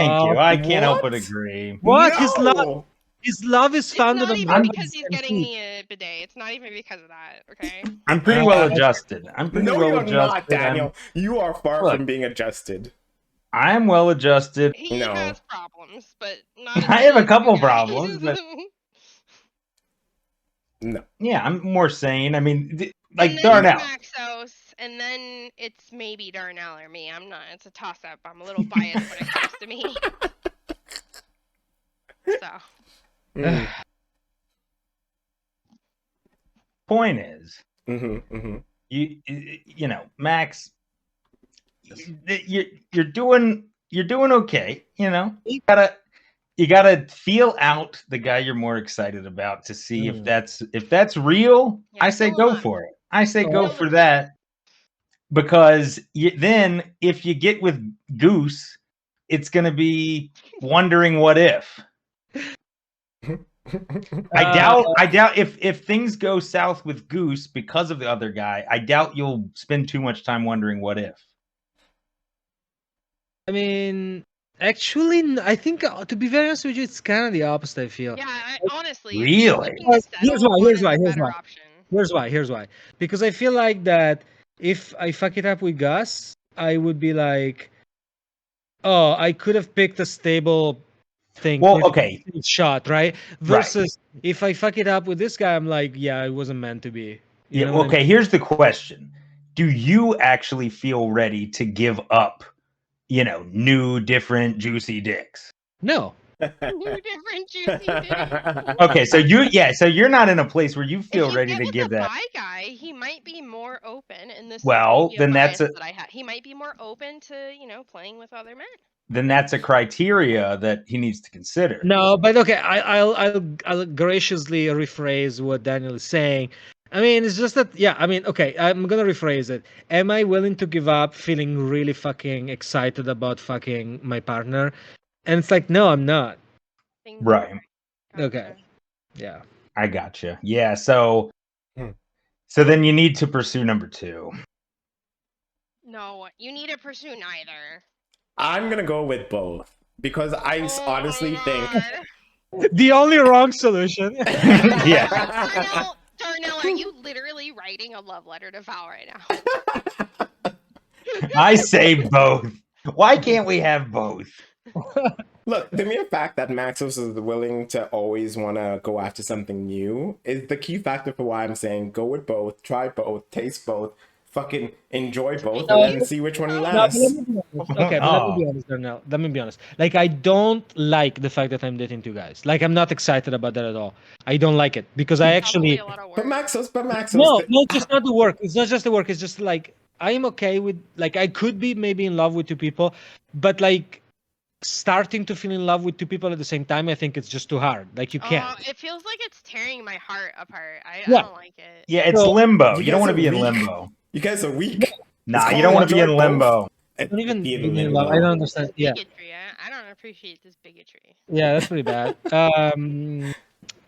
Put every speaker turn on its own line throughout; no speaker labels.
Thank you. I can't help but
What?
agree.
What?
No!
His love is
It's
founded
not
on
even
money
because he's
and
getting
food.
me a bidet. It's not even because of that. Okay.
I'm pretty well adjusted. I'm pretty
No,
well
you're
adjusted.
not, Daniel. You are far
Look.
from being adjusted.
I'm well adjusted.
He
No.
has problems, but not as
I have a
many as
couple
you guys.
problems, but
No.
yeah, I'm more sane. I mean,
And then
Darnell.
it's Maxos, and then it's maybe Darnell or me. I'm not. It's a toss-up. I'm a little biased when it comes to me. So.
Mm.
Point is,
Mm-hmm.
you know, Max, you're doing okay. You know, you gotta feel out the guy you're more excited about to see if that's real.
Yeah,
I say
fill 'em
go
up.
for it. I say go
Fill
for
the
that because then if you get with Goose, it's gonna be wondering what if. I doubt if things go south with Goose because of the other guy, I doubt you'll spend too much time wondering what if.
I mean, actually, I think to be very honest with you, it's kind of the opposite. I feel.
Yeah, honestly, if
Really?
you're looking to settle,
Here's
one
why.
is a better option.
Here's why. Because I feel like that if I fuck it up with Gus, I would be like, oh, I could have picked a stable thing.
Well, okay.
Shot, right? Versus if I fuck it up with this guy, I'm like, yeah, it wasn't meant to be. You know what I
Okay,
mean?
here's the question. Do you actually feel ready to give up, new, different, juicy dicks?
No.
New different juicy dicks.
Okay, so you're not in a place where you feel ready to give that.
If you get with the bi guy, he might be more open, and this
Well,
is maybe
then
a bias
that's
that I have. He might be more open to, playing with other men.
then that's a criteria that he needs to consider.
No, but okay, I'll graciously rephrase what Daniel is saying. I mean, it's just that, yeah, I mean, okay, I'm gonna rephrase it. Am I willing to give up feeling really fucking excited about fucking my partner? And it's like, no, I'm not.
Right.
Gotcha.
Okay. Yeah.
I gotcha. Yeah, so then you need to pursue number 2.
No, you need to pursue neither.
I'm gonna go with both because I honestly think
the only wrong solution.
Yeah.
Darnell, are you literally writing a love letter to Val right now?
I say both. Why can't we have both?
Look, the mere fact that Maxos is willing to always want to go after something new is the key factor for why I'm saying go with both, try both, taste both, fucking enjoy both, and then see which one lasts.
Okay, but let me be honest, Darnell. Let me be honest. Like, I don't like the fact that I'm dating 2 guys. Like, I'm not excited about that at all. I don't like it because I actually.
But Maxos.
No, it's just not the work. It's not just the work. It's just like I'm okay with. Like, I could be maybe in love with 2 people, but like starting to feel in love with 2 people at the same time, I think it's just too hard. Like, you can't.
It feels like it's tearing my heart apart. I
Yeah.
don't like it.
Yeah, it's limbo. You don't want to
guys
be
are
in
weak.
limbo.
You guys are weak.
Nah, you don't want to be in limbo.
I don't even
Be in
be in
limbo.
love. I don't understand. Yeah.
Bigotry. I don't appreciate this bigotry.
Yeah, that's pretty bad.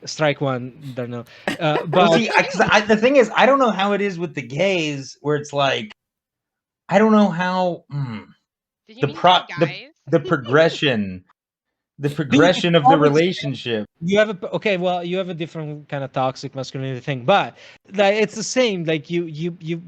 Strike 1, Darnell.
Well,
But
see, the thing is, I don't know how it is with the gays, where it's like, I don't know how
Did you
the
mean
progression, the progression of the relationship.
you have you have a different kind of toxic masculinity thing, but like it's the same. Like you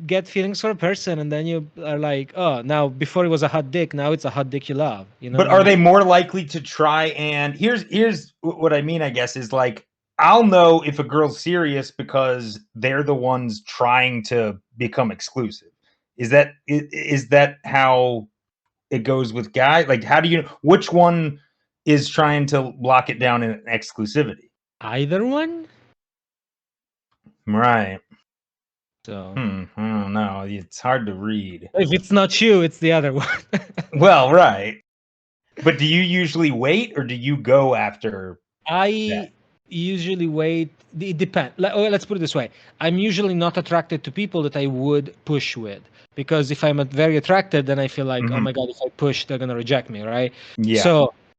get feelings for a person, and then you are like, oh, now before it was a hot dick, now it's a hot dick you love. You know.
But are they more likely to try? And here's what I mean. I guess is like, I'll know if a girl's serious because they're the ones trying to become exclusive. Is that how it goes with guys? Like, how do you which one is trying to lock it down in exclusivity?
Either one.
Right.
So
I don't know. It's hard to read.
if it's not you, it's the other one.
Well, right. But do you usually wait or do you go after?
I usually wait. It depends. Let's put it this way. I'm usually not attracted to people that I would push with. Because if I'm very attracted, then I feel like, oh my God, if I push, they're going to reject me, right?
Yeah.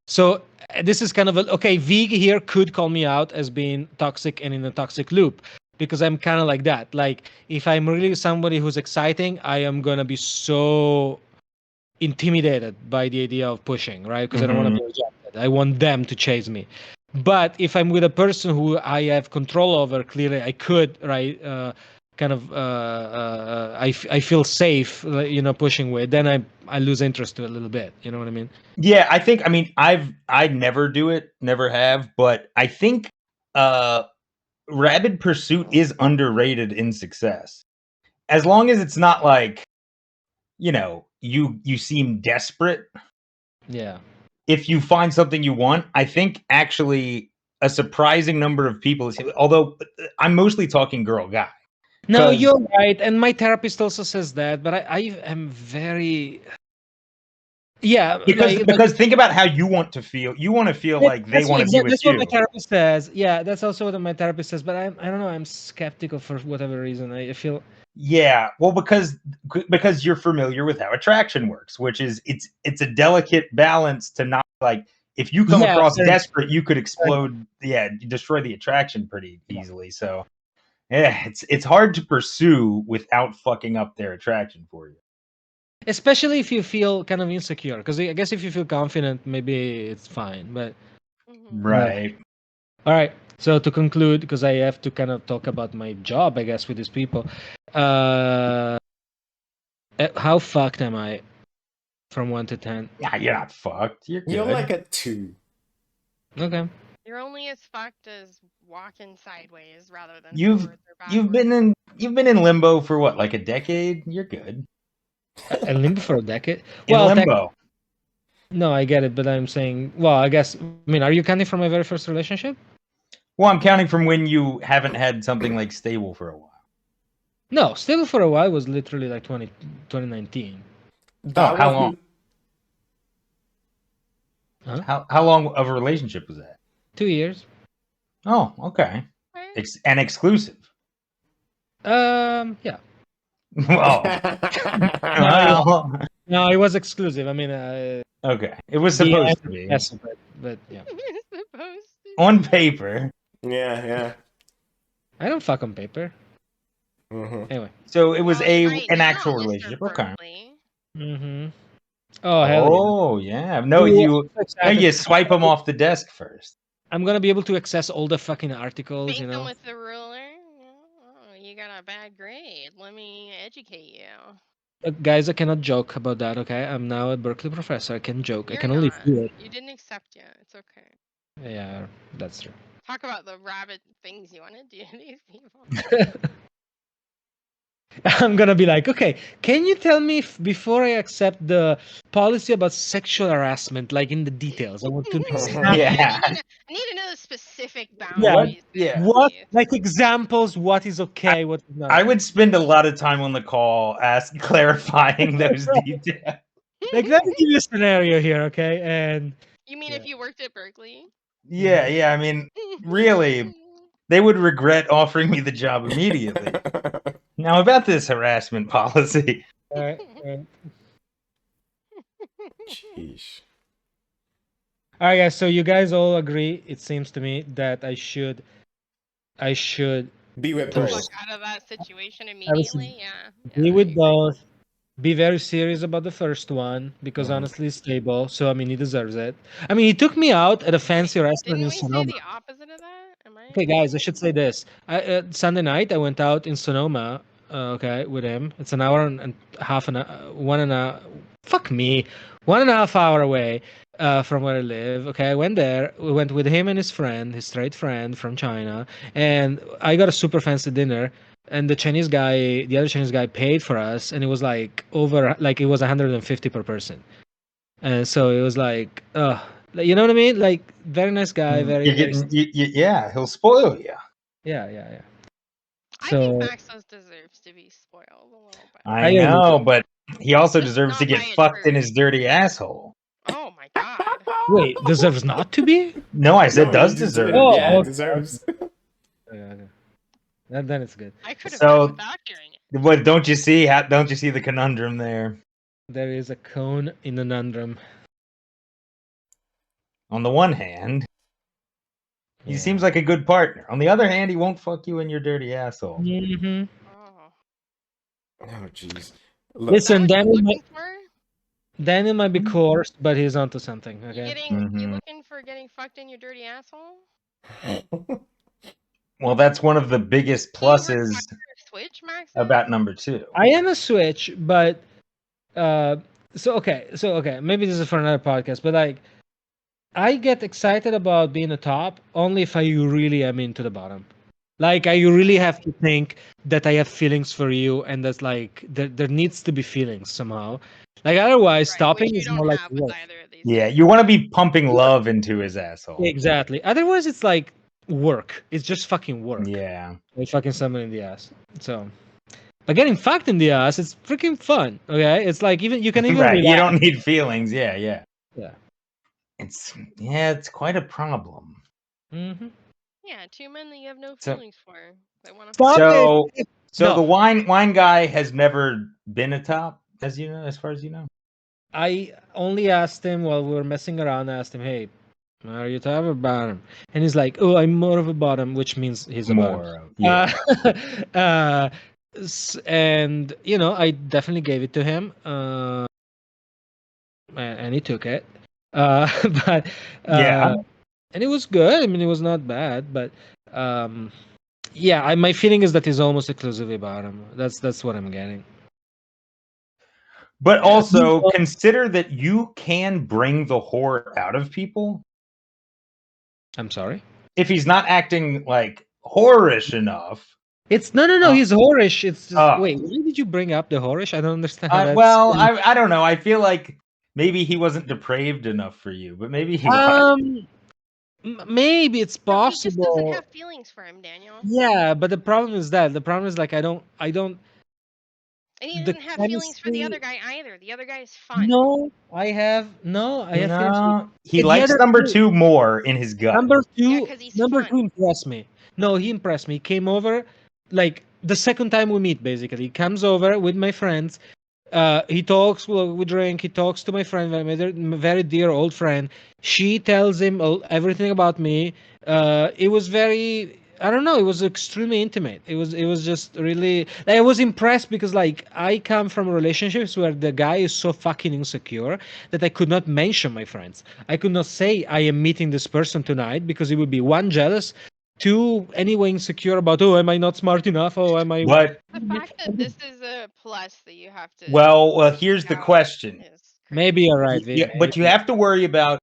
So this is kind of okay, Vig here could call me out as being toxic and in a toxic loop. Because I'm kind of like that. Like, if I'm really somebody who's exciting, I am going to be so intimidated by the idea of pushing, right? Because I don't want to be rejected. I want them to chase me. But if I'm with a person who I have control over, clearly I could, right? Kind of, I feel safe, pushing with. Then I lose interest to it a little bit. You know what I mean?
Yeah, I think. I mean, I never do it, never have, but I think rabid pursuit is underrated in success. As long as it's not like, you seem desperate.
Yeah.
If you find something you want, I think actually a surprising number of people, although I'm mostly talking girl guy.
No,
'Cause-
you're right, and my therapist also says that. But I am very, yeah,
because think about how you want to feel. You want to feel like they want to be with
that's what
you.
my therapist says. Yeah, that's also what my therapist says. But I don't know. I'm skeptical for whatever reason. I feel.
Yeah, well, because you're familiar with how attraction works, which is it's a delicate balance to not like if you come across desperate, you could explode, destroy the attraction pretty easily. So yeah, it's hard to pursue without fucking up their attraction for you.
Especially if you feel kind of insecure, because I guess if you feel confident, maybe it's fine. But
Right.
All right. So to conclude, because I have to kind of talk about my job, I guess, with these people. How fucked am I from 1 to 10?
Yeah, you're not fucked. You're good.
You're like a 2.
Okay.
You're only as fucked as walking sideways rather than
You've
forwards or backwards.
you've been in limbo for what, like a decade? You're good.
In limbo for a decade?
In limbo.
No, I get it, but I'm saying, well, I guess, I mean, are you counting from my very first relationship?
Well, I'm counting from when you haven't had something like stable for a while.
No, stable for a while was literally like 2019.
How long?
Huh?
How long of a relationship was that?
2 years.
Oh, okay. And exclusive.
Yeah.
Oh.
No, it was exclusive. I mean,
okay, it was supposed to be.
Yes, but yeah.
Supposed to.
On paper.
Yeah.
I don't fuck on paper.
Mm-hmm.
Anyway.
So it was an
now,
actual
Mr.
relationship. Okay.
Mm-hmm. Oh hell
yeah. No, you swipe them off the desk first.
I'm gonna be able to access all the fucking articles.
Paint them with the ruler. Oh, you got a bad grade. Let me educate you.
Guys, I cannot joke about that. Okay, I'm now a Berkeley professor. I can joke.
You're
I can only feel it.
You didn't accept yet. It's okay.
Yeah, that's true.
Talk about the rabbit things you want to do to these people.
I'm gonna be like, okay, can you tell me before I accept the policy about sexual harassment, like in the details? I want to know.
Yeah.
I need to know the specific boundaries.
Yeah.
What, like examples? What is okay? What is not?
I would spend a lot of time on the call clarifying those details.
Like, let me give you a scenario here, okay? And
you mean if you worked at Berkeley?
Yeah. I mean, really, they would regret offering me the job immediately. Now about this harassment policy.
All right.
Sheesh.
All right, guys. So you guys all agree, it seems to me, that I should
be with
both.
both.
Out of that situation immediately.
Be with both. Be very serious about the first one because honestly, it's stable. So I mean, he deserves it. I mean, he took me out at a fancy restaurant in Sonoma.
Say the opposite of that?
Okay, guys, I should say this. Sunday night, I went out in Sonoma. Okay, with him. It's an hour and half fuck me, 1.5 hour away from where I live. Okay, I went there. We went with him and his friend, his straight friend from China, and I got a super fancy dinner. And the other Chinese guy paid for us, and it was like it was 150 per person. And so it was like, you know what I mean? Like, very nice guy,
yeah, he'll spoil you.
Yeah.
I think Maxos deserves to be spoiled a little bit.
I know, but he also deserves to get fucked in his dirty asshole.
Oh my god.
Wait, deserves not to be?
No, I said does deserve.
Yeah, deserves.
Okay. Then it's good.
I could have done without hearing it.
But don't you see the conundrum there?
There is a cone in the conundrum.
On the one hand, he seems like a good partner. On the other hand, he won't fuck you in your dirty asshole.
Mm-hmm.
Oh jeez.
Listen, Daniel might be coarse, but he's onto something.
You
Okay.
you
Mhm.
looking for getting fucked in your dirty asshole?
Well, that's one of the biggest
Do you
pluses
require a switch, Max?
about number 2.
I am a switch, but so okay, maybe this is for another podcast, but like I get excited about being a top only if I really am into the bottom. Like I really have to think that I have feelings for you, and that's like there needs to be feelings somehow. Like otherwise,
Right,
stopping
which you
is
don't
more like
have with
work.
either of these.
Yeah,
Things.
you want to be pumping love into his asshole.
Exactly. Otherwise, it's like work. It's just fucking work.
Yeah.
Like fucking someone in the ass. So, but getting fucked in the ass, it's freaking fun. Okay, it's like you can even
Right. You
relax.
don't need feelings. Yeah, yeah.
Yeah.
It's quite a problem.
Mm-hmm.
Yeah, two men that you have no
So-
feelings for. They want to.
Stop
So
it.
so
No.
the wine guy has never been a top, as you know, as far as you know.
I only asked him while we were messing around. I asked him, "Hey, are you top or bottom?" And he's like, "Oh, I'm more of a bottom," which means he's a bottom.
More. Yeah.
And I definitely gave it to him, and he took it. But
Yeah.
and it was good. I mean, it was not bad, but yeah, my feeling is that he's almost exclusively bottom. That's what I'm getting.
But also
Well-
consider that you can bring the whore out of people
I'm sorry.
if he's not acting like whorish enough.
It's no. He's whorish. It's just
Oh.
wait. Why did you bring up the whorish? I don't understand. How that's
Well, I don't know. I feel like maybe he wasn't depraved enough for you, but maybe he was.
Maybe it's
No, he just doesn't
possible.
have feelings for him, Daniel.
Yeah, but the problem is like I don't.
And he
The
doesn't have feelings for the other
chemistry-
guy either. The other guy is fun.
No, I have feelings.
No, he
The
likes
other
number
two-
2 more in his gut.
Number
Yeah,
two,
'cause he's
number
fun.
two impressed me. No, he impressed me. He came over, like the second time we meet. Basically, he comes over with my friends. He talks. We drink. He talks to my friend, very dear old friend. She tells him everything about me. It was very. I don't know. It was extremely intimate. It was just really. I was impressed because like I come from relationships where the guy is so fucking insecure that I could not mention my friends. I could not say I am meeting this person tonight because he would be one jealous, two anyway insecure about am I not smart enough? Oh, am I?
But
The fact that this is a plus that you have to.
well, here's the
out
question.
is
Maybe you're right, V.
Yeah, but you have to worry about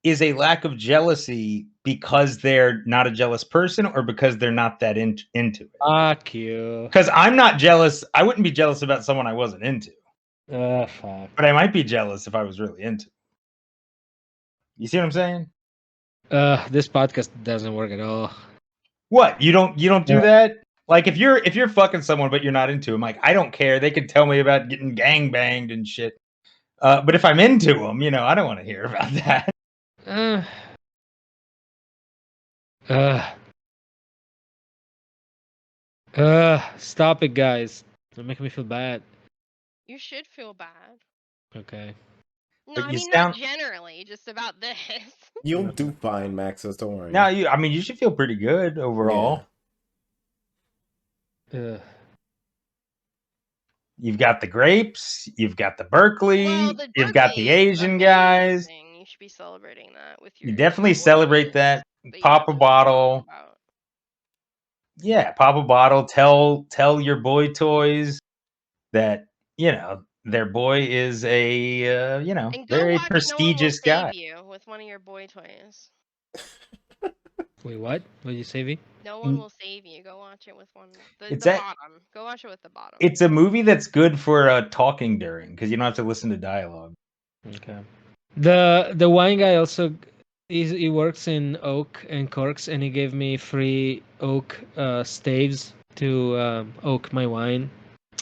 is a lack of jealousy because they're not a jealous person or because they're not that into it.
Fuck you.
Because I'm not jealous. I wouldn't be jealous about someone I wasn't into,
Fuck.
but I might be jealous if I was really into. You see what I'm saying?
This podcast doesn't work at all.
What you don't do
Yeah.
that? Like if you're fucking someone but you're not into them, like I don't care. They could tell me about getting gang banged and shit. But if I'm into them, I don't want to hear about that.
Uh, stop it, guys. You're making me feel bad.
You should feel bad.
Okay.
No,
But
I
you
mean
sound-
not generally, just about this.
You'll do fine, Maxos. Don't worry.
No, you should feel pretty good overall. You've got the grapes, you've got the Berkeley,
Well, the
you've got
Berkeley
the
is
Asian guys.
amazing. You should be celebrating that with your.
You definitely
your
celebrate
boys
that.
that you
Pop
don't
a
know
bottle.
about.
Yeah, pop a bottle. Tell your boy toys that their boy is a
And go
very
watch
prestigious
No One Will
guy.
Save You with one of your boy toys.
Wait, what? What did you say, V?
No One Will Save You. Go watch it with one. The
It's that-
bottom. Go watch it with the bottom.
It's a movie that's good for talking during because you don't have to listen to dialogue.
Okay. The wine guy also he works in oak and corks, and he gave me free oak staves to oak my wine.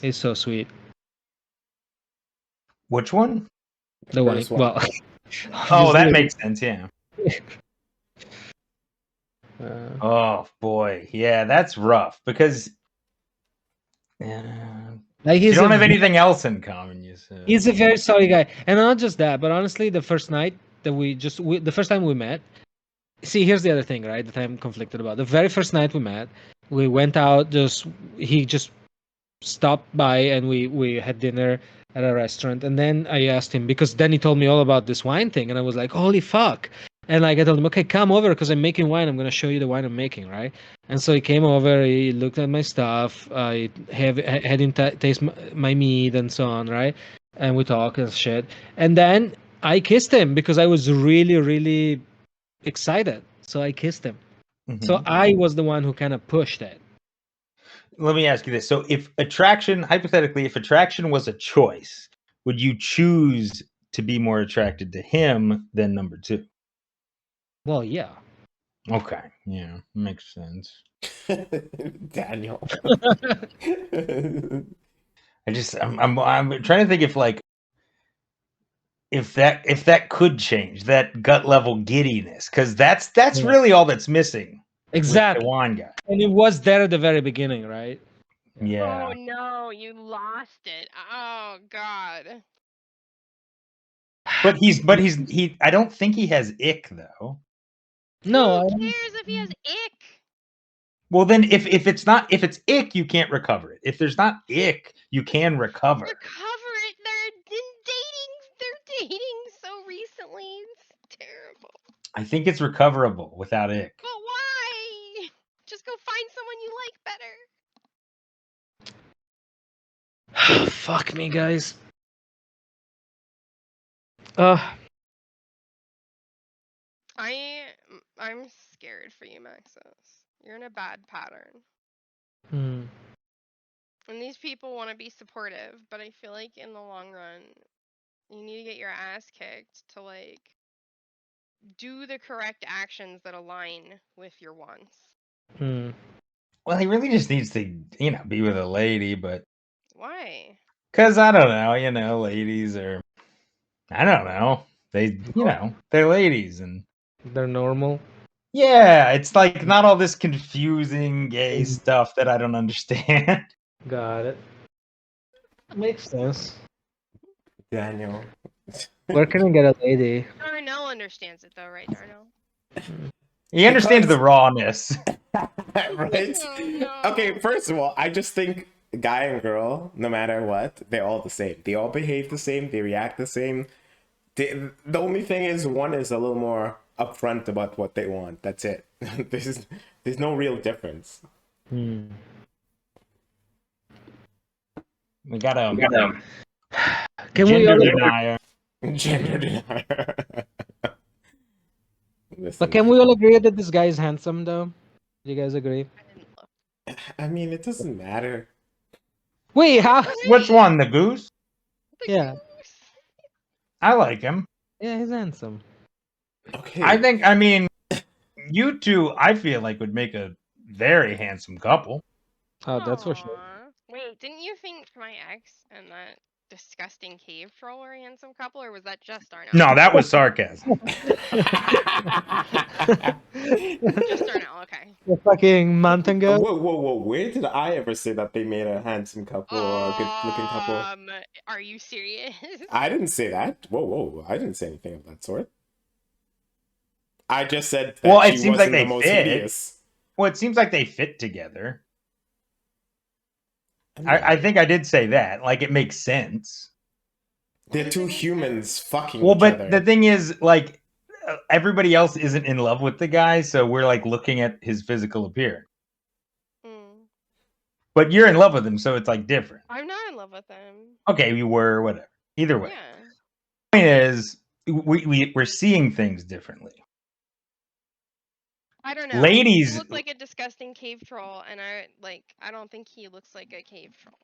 He's so sweet.
Which one?
The wine.
First one.
Well.
Oh, that
obviously,
makes sense. Yeah. Oh boy, yeah, that's rough because
like
you
he's
don't
a
have anything else in common. You said.
He's a very sorry guy, and not just that, but honestly, the first night that the first time we met. See, here's the other thing, right? That I'm conflicted about. The very first night we met, we went out. He just stopped by, and we had dinner. at a restaurant, and then I asked him because then he told me all about this wine thing, and I was like, holy fuck. And like I told him, okay, come over because I'm making wine. I'm gonna show you the wine I'm making, right? And so he came over. He looked at my stuff. I had him taste my meat and so on, right? And we talk and shit. And then I kissed him because I was really, really excited. So I kissed him. So
Mhm.
I was the one who kind of pushed it.
Let me ask you this. So if attraction, hypothetically, if attraction was a choice, would you choose to be more attracted to him than number 2?
Well, yeah.
Okay. Yeah, makes sense.
Daniel.
I'm trying to think if that could change that gut level giddiness, because that's
Yeah.
really all that's missing with
Exactly.
the wine guy.
And it was there at the very beginning, right?
Yeah.
Oh no, you lost it. Oh god.
But he I don't think he has ick though.
No,
Who cares if he has ick?
Well, then if it's ick, you can't recover it. If there's not ick, you can recover.
Recover it. They're dating so recently. It's terrible.
I think it's recoverable without ick.
But why? Just go find someone you like better.
fuck me, guys.
I'm scared for you, Maxos. You're in a bad pattern.
Hmm.
And these people want to be supportive, but I feel like in the long run, you need to get your ass kicked to like do the correct actions that align with your wants.
Hmm.
Well, he really just needs to, be with a lady, but
Why?
because I don't know, ladies are, I don't know, they, they're ladies, and
They're normal.
yeah, it's like not all this confusing gay stuff that I don't understand.
Got it. Makes sense.
Daniel.
Where can I get a lady?
Darnell understands it though, right, Darnell?
He understands the
Because-
rawness.
Right?
Oh, no.
Okay, first of all, I just think guy and girl, no matter what, they're all the same. They all behave the same. They react the same. The only thing is one is a little more upfront about what they want. That's it. There's no real difference.
Hmm.
We got a
Can we
gender
all,
denier.
Gender denier. Listen,
but can we all agree that this guy is handsome, though? Do you guys agree?
I didn't look.
I mean, it doesn't matter.
Wait, how?
Which one? The goose?
The
Yeah.
goose.
I like him.
Yeah, he's handsome.
Okay.
I mean, you two, I feel like would make a very handsome couple.
Oh, that's for sure.
Aw. Wait, didn't you think my ex and that disgusting cave troll were a handsome couple, or was that just Darnell?
No, that was sarcasm.
Just Darnell, okay.
The fucking mountain goat.
Whoa. Where did I ever say that they made a handsome couple or a good-looking couple?
Are you serious?
I didn't say that. Whoa. I didn't say anything of that sort. I just said that
Well, it
she
seems like
wasn't
they
the most
fit.
hideous.
Well, it seems like they fit together.
I mean,
I think I did say that. Like, it makes sense.
they're two humans fucking
Well,
each
but
other.
the thing is, like, everybody else isn't in love with the guy, so we're like looking at his physical appearance.
Mm.
But you're in love with him, so it's like different.
I'm not in love with him.
Okay, you were, whatever. Either way.
Yeah.
The point is, we're seeing things differently.
I don't know.
Ladies-
He looked like a disgusting cave troll, and I don't think he looks like a cave troll.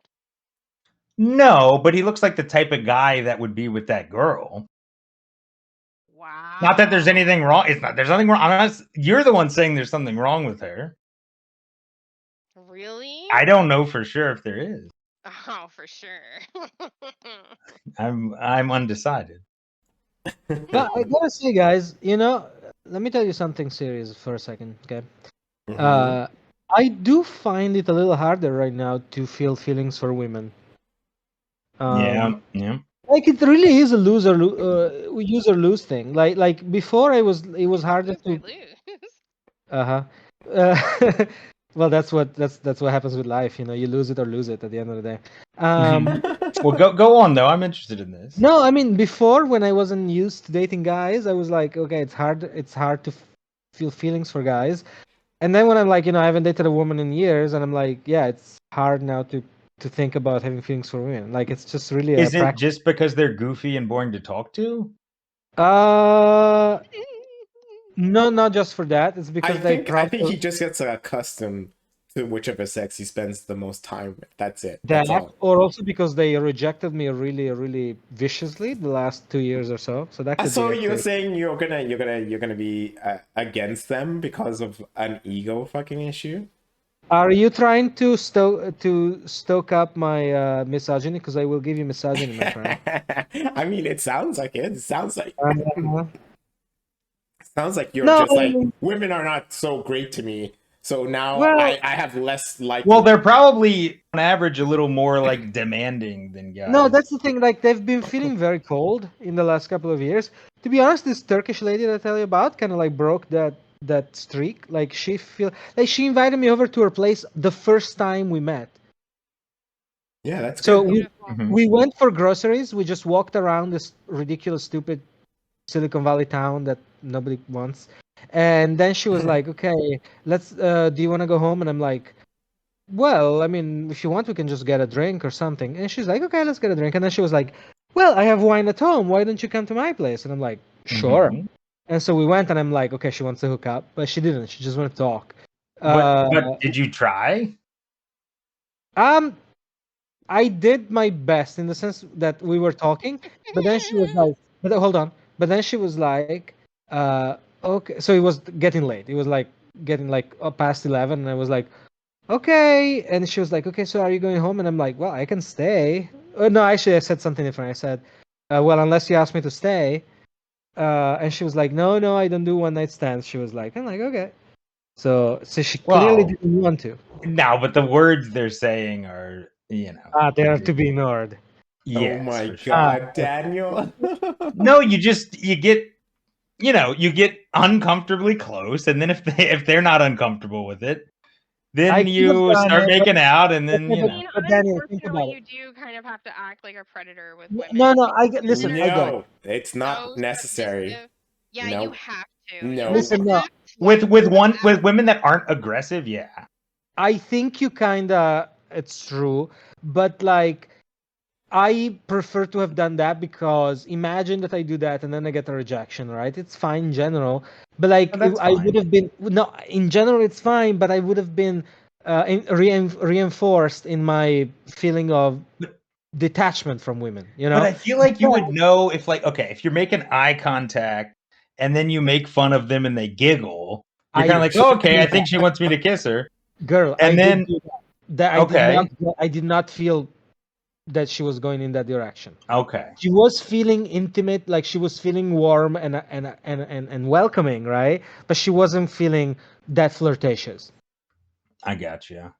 No, but he looks like the type of guy that would be with that girl.
Wow.
Not that there's anything wrong. There's nothing wrong. You're the one saying there's something wrong with her.
Really?
I don't know for sure if there is.
Oh, for sure.
I'm undecided.
But I gotta say, guys, let me tell you something serious for a second, okay?
Mhm.
I do find it a little harder right now to feel feelings for women.
Yeah.
Like it really is a use or lose thing. Like before, it was harder to.
Lose.
Uh-huh. Well, that's what happens with life. You lose it or lose it at the end of the day.
Well, go on though. I'm interested in this.
No, I mean before when I wasn't used to dating guys, I was like, okay, it's hard to feel feelings for guys. And then when I'm like, I haven't dated a woman in years, and I'm like, yeah, it's hard now to think about having feelings for women. Like it's just really
Is it just because they're goofy and boring to talk to?
No, not just for that. It's because
I think he just gets accustomed to whichever sex he spends the most time with. That's it. That's all.
or also because they rejected me really, really viciously the last 2 years or so. So that could
So
be
you're
actually-
saying you're gonna be against them because of an ego fucking issue?
Are you trying to stoke up my misogyny? Because I will give you misogyny, my friend.
I mean, it sounds like it. It sounds like you're
No,
just like women are not so great to me. So now
Well-
I have less like.
Well, they're probably on average a little more like demanding than guys.
No, that's the thing. Like they've been feeling very cold in the last couple of years. To be honest, this Turkish lady that I tell you about kind of like broke that streak. Like she invited me over to her place the first time we met.
Yeah, that's
So
good.
we went for groceries. We just walked around this ridiculous, stupid Silicon Valley town that nobody wants. And then she was like, "Okay, let's. Do you want to go home?" And I'm like, "Well, I mean, if you want, we can just get a drink or something." And she's like, "Okay, let's get a drink." And then she was like, "Well, I have wine at home. Why don't you come to my place?" And I'm like, "Sure." And so we went, and I'm like, "Okay, she wants to hook up," but she didn't. She just wanted to talk.
But did you try?
I did my best in the sense that we were talking, but then she was like, "But hold on." But then she was like, "Okay." So it was getting late. It was like getting like past 11, and I was like, "Okay." And she was like, "Okay, so are you going home?" And I'm like, "Well, I can stay." No, actually, I said something different. I said, "Well, unless you ask me to stay." And she was like, "No, I don't do one night stands." She was like, "I'm like, okay." So she clearly
Well,
didn't want to.
No, but the words they're saying are,
They are to be ignored.
yes,
Oh my
for sure.
god, Daniel.
No, you get uncomfortably close, and then if they're not uncomfortable with it, then
I
you
could've done
start
it,
making out, and then
Okay,
I mean,
But Daniel, think about
unfortunately,
it.
you do kind of have to act like a predator with women.
No,
because
listen,
they're
I get it.
No, it's
so
not necessary.
submissive. Yeah,
No.
you have to.
No.
You
Listen, no.
act like
with women that aren't aggressive, yeah.
I think you kinda, it's true, but like, I prefer to have done that because imagine that I do that and then I get a rejection, right? It's fine in general, but like
Oh, that's
I
fine.
would have been no, in general it's fine, but I would have been reinforced in my feeling of detachment from women.
But I feel like you would know if you're making eye contact and then you make fun of them and they giggle, you're kind of like, oh, okay, I think she wants me to kiss her.
Girl,
And
I
then-
did do that. I did not feel that she was going in that direction.
Okay.
She was feeling intimate, like she was feeling warm and welcoming, right? But she wasn't feeling that flirtatious.
I got you.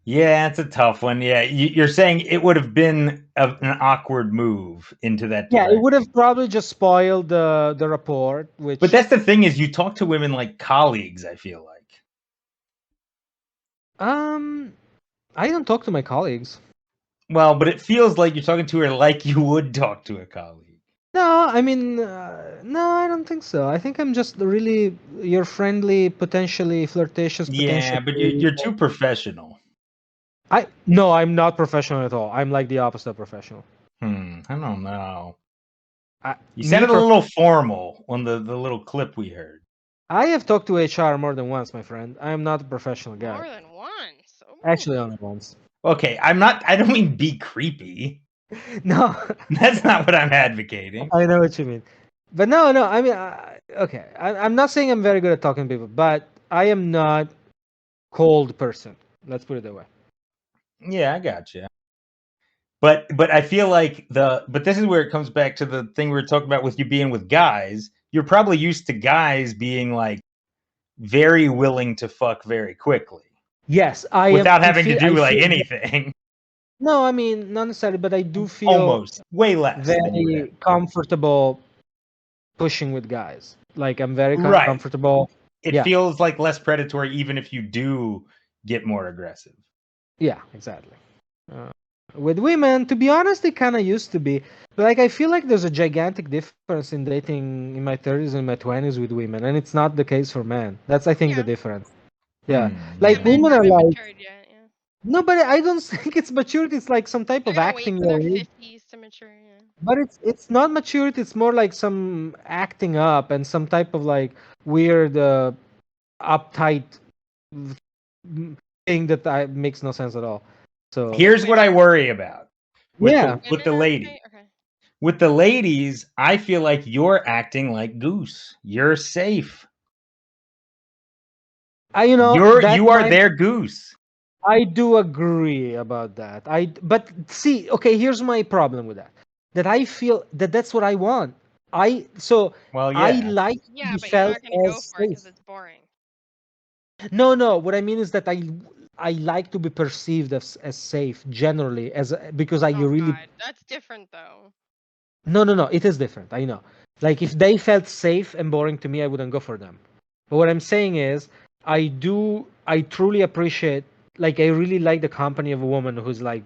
Yeah, it's a tough one. Yeah, you're saying it would have been an awkward move into that
Yeah,
direction.
it would have probably just spoiled the rapport. Which,
But that's the thing is, you talk to women like colleagues. I feel like.
I don't talk to my colleagues.
Well, but it feels like you're talking to her like you would talk to a colleague.
No, I mean, no, I don't think so. I think I'm just really your friendly, potentially flirtatious.
Yeah, but you're too professional.
No, I'm not professional at all. I'm like the opposite of professional.
I don't know. You
Me
sounded a
per-
little formal on the little clip we heard.
I have talked to HR more than once, my friend. I am not a professional guy.
more than once. Ooh.
Actually, only once.
Okay, I don't mean be creepy.
No,
That's not what I'm advocating.
I know what you mean. But no. I mean, okay. I'm not saying I'm very good at talking to people, but I am not cold person. Let's put it that way.
Yeah, I got you. But I feel like but this is where it comes back to the thing we were talking about with you being with guys. You're probably used to guys being like very willing to fuck very quickly.
Yes, I
without
am.
having to do like anything.
No, I mean not necessarily, but I do feel
Almost way less. than you would
very
have.
comfortable pushing with guys. Like I'm very
Right.
comfortable
it feels like less predatory, even if you do get more aggressive.
Yeah, exactly. With women, to be honest, it kind of used to be. But like, I feel like there's a gigantic difference in dating in my 30s and my 20s with women, and it's not the case for men. That's, I think, the
Yeah.
difference. Yeah,
Hmm,
like
Yeah, men
women are
haven't
like,
matured yet. Yeah.
no, but I don't think it's maturity. It's like some type
They're
of
gonna wait
acting
for their
your age.
50s to mature. Yeah.
But it's not maturity. It's more like some acting up and some type of like weird, uptight thing that makes no sense at all. So
here's what I worry about with
yeah,
the with
Women
the
are
lady.
okay.
With the ladies, I feel like you're acting like Goose. You're safe.
that
You are
might.
their Goose.
I do agree about that. But see, okay, here's my problem with that. That I feel that that's what I want.
Well,
I
yeah.
like to
Yeah,
be
but you're
felt
not gonna go
as
for it
safe.
because it's boring.
No. What I mean is that I like to be perceived as safe generally because I
Oh
really.
God, that's different though.
No. It is different. I know. Like if they felt safe and boring to me, I wouldn't go for them. But what I'm saying is, I truly appreciate, like, I really like the company of a woman who's like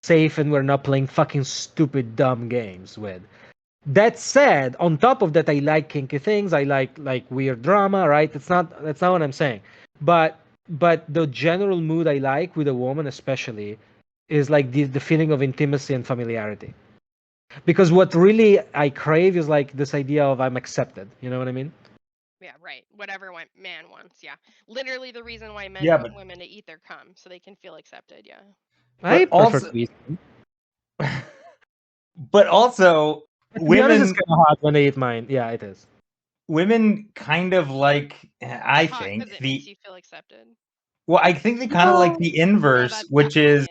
safe and we're not playing fucking stupid, dumb games with. That said, on top of that, I like kinky things. I like weird drama, right? That's not what I'm saying. But the general mood I like with a woman, especially, is like the feeling of intimacy and familiarity. Because what really I crave is like this idea of I'm accepted. You know what I mean?
Yeah, right. Whatever man wants. Yeah, literally the reason why men
Yeah,
want women to eat their cum so they can feel accepted. Yeah.
I
but
prefer
also
to be.
but also
To be honest, it's
women
kind of hard when they eat mine. Yeah, it is.
women kind of like, I
It's hot
think
because it makes
the
you feel accepted.
well, I think they kind of like
No,
the
Yeah,
inverse,
that's definitely it.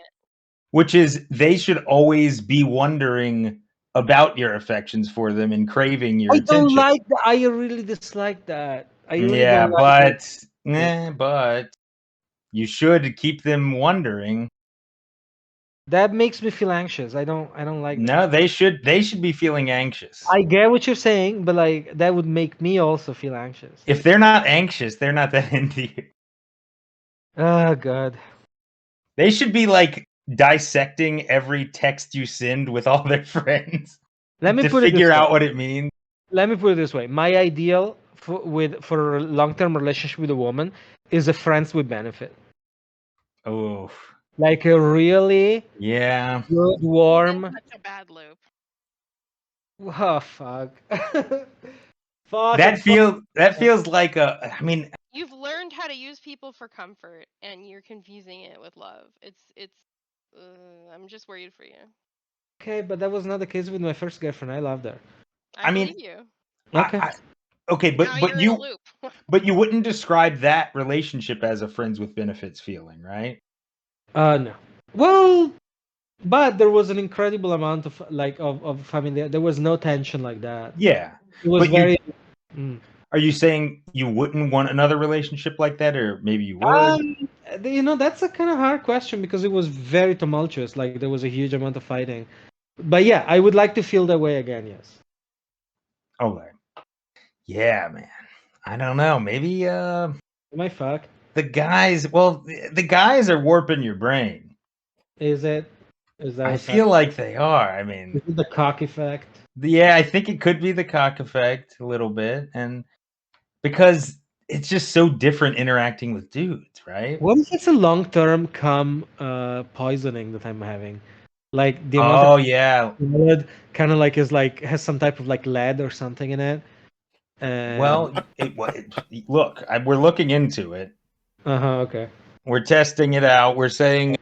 which is they should always be wondering about your affections for them and craving your
I don't
attention.
like that. I really dislike that. I really
Yeah,
don't like it.
but you should keep them wondering.
That makes me feel anxious. I don't like that.
No, they should be feeling anxious.
I get what you're saying, but like that would make me also feel anxious.
If they're not anxious, they're not that into you.
Oh God.
They should be like dissecting every text you send with all their friends
Let me
to
put it this
figure
way.
out what it means.
Let me put it this way. My ideal for a long-term relationship with a woman is a friends with benefit.
Oh,
Like a really
yeah.
good,
He's in
warm.
such a bad loop.
Oh fuck. Fucking fuck.
That feels like a. I mean,
You've learned how to use people for comfort, and you're confusing it with love. It's. I'm just worried for you.
Okay, but that was not the case with my first girlfriend. I loved her.
I
I mean,
believe you.
Okay.
okay,
Now you're in a loop.
but you wouldn't describe that relationship as a friends with benefits feeling, right?
No. Well, but there was an incredible amount of like of family. There was no tension like that.
Yeah,
It was
but you
very. Mm.
are you saying you wouldn't want another relationship like that, or maybe you would?
That's a kind of hard question because it was very tumultuous. Like there was a huge amount of fighting. But yeah, I would like to feel that way again. Yes.
Okay. Yeah, man. I don't know. Maybe
Am I fucked?
the guys. Well, the guys are warping your brain.
Is it? Is that
I
what's
feel
happening?
like they are. I mean,
Is it the cock effect?
yeah, I think it could be the cock effect a little bit, and because it's just so different interacting with dudes, right?
What if it's a long-term cum poisoning that I'm having? Like the amount of
Oh yeah.
blood kind of like is like has some type of like lead or something in it. And
Well, look, we're looking into it.
okay.
We're testing it out. We're saying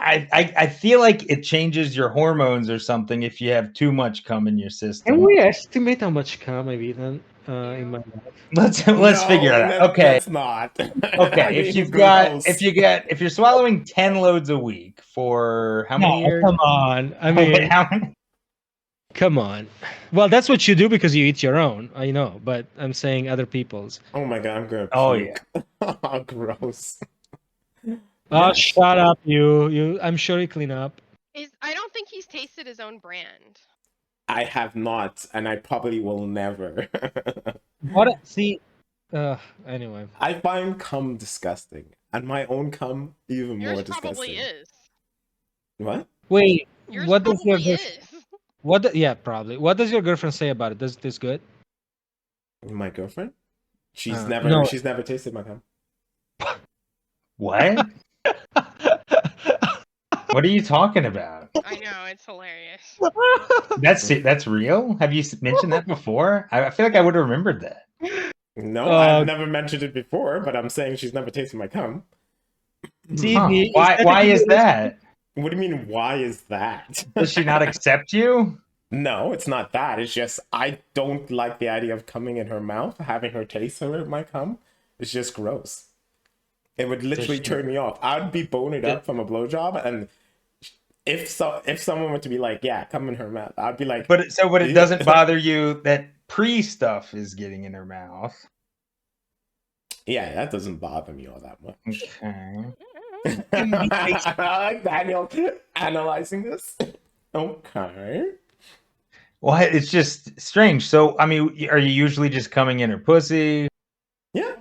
I feel like it changes your hormones or something if you have too much cum in your
Can
system.
we estimate how much cum I've eaten in my
Ew.
life?
Let's figure it
No,
out. Okay.
let's not. I
Okay,
mean, gross.
if you're swallowing 10 loads a week for how many
No,
years?
come on. I
Wait,
mean,
how many?
come on. Well, that's what you do because you eat your own. I know, but I'm saying other people's.
Oh my god, I'm gonna
Oh yeah.
puke. Gross.
Oh,
Yes.
shut up, you. I'm sure you clean up.
I don't think he's tasted his own brand.
I have not, and I probably will never.
What? See, Anyway.
I find cum disgusting, and my own cum even more
Yours
disgusting.
probably is.
What?
Wait,
Yours
what does your
probably
girlfriend?
is.
Yeah, probably. What does your girlfriend say about it? Does it taste good?
My girlfriend? She's
No.
never tasted my cum.
What? What are you talking about?
I know, it's hilarious.
That's real? Have you mentioned that before? I feel like I would have remembered that.
No, I've never mentioned it before, but I'm saying she's never tasted my cum.
See,
Huh.
the
Why is that?
What do you mean, why is that?
Does she not accept you?
No, it's not that. It's just I don't like the idea of coming in her mouth, having her taste my cum. It's just gross. It would literally turn me off. I'd be boning up from a blowjob, and if someone were to be like, "Yeah, come in her mouth," I'd be like,
But it doesn't bother you that pre-stuff is getting in her mouth.
Yeah, that doesn't bother me all that much.
Okay.
I like Daniel analyzing this. Okay.
Well, it's just strange. So, I mean, are you usually just coming in her pussy?
Yeah,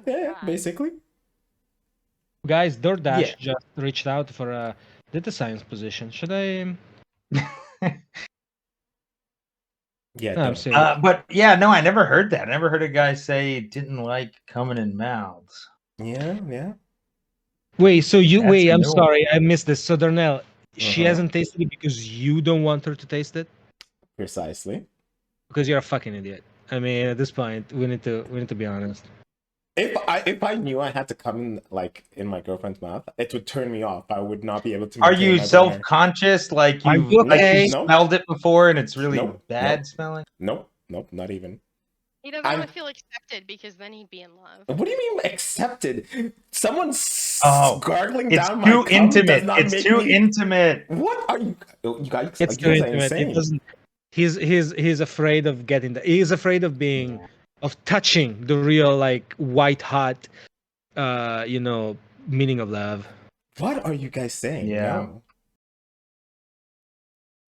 basically.
Guys, DoorDash just reached out for a data science position. Should I?
Yeah,
No, I'm serious.
But yeah, no, I never heard that. I never heard a guy say he didn't like coming in mouths.
Yeah.
Wait, so you
That's
wait? I'm
new.
sorry, I missed this. So Darnell, she
Uh-huh.
hasn't tasted it because you don't want her to taste it,
Precisely.
because you're a fucking idiot. I mean, at this point, we need to be honest.
If I knew I had to come in like in my girlfriend's mouth, it would turn me off. I would not be able to.
Are
maintain
you
my boner.
self-conscious? Like
Are
you
you okay?
smelled it before and it's really
Nope,
bad
nope.
smelling?
Nope, not even.
He doesn't want to feel accepted because then he'd be in love.
What do you mean accepted? Someone's gargling
It's
down
too
my cum
intimate.
does not
It's
make
too
me...
intimate.
What are you? You guys,
It's
you
too
guys are
intimate. It
insane.
doesn't. He's afraid of getting that. He's afraid of being of touching the real like white hot, meaning of love.
What are you guys saying?
Yeah.
No.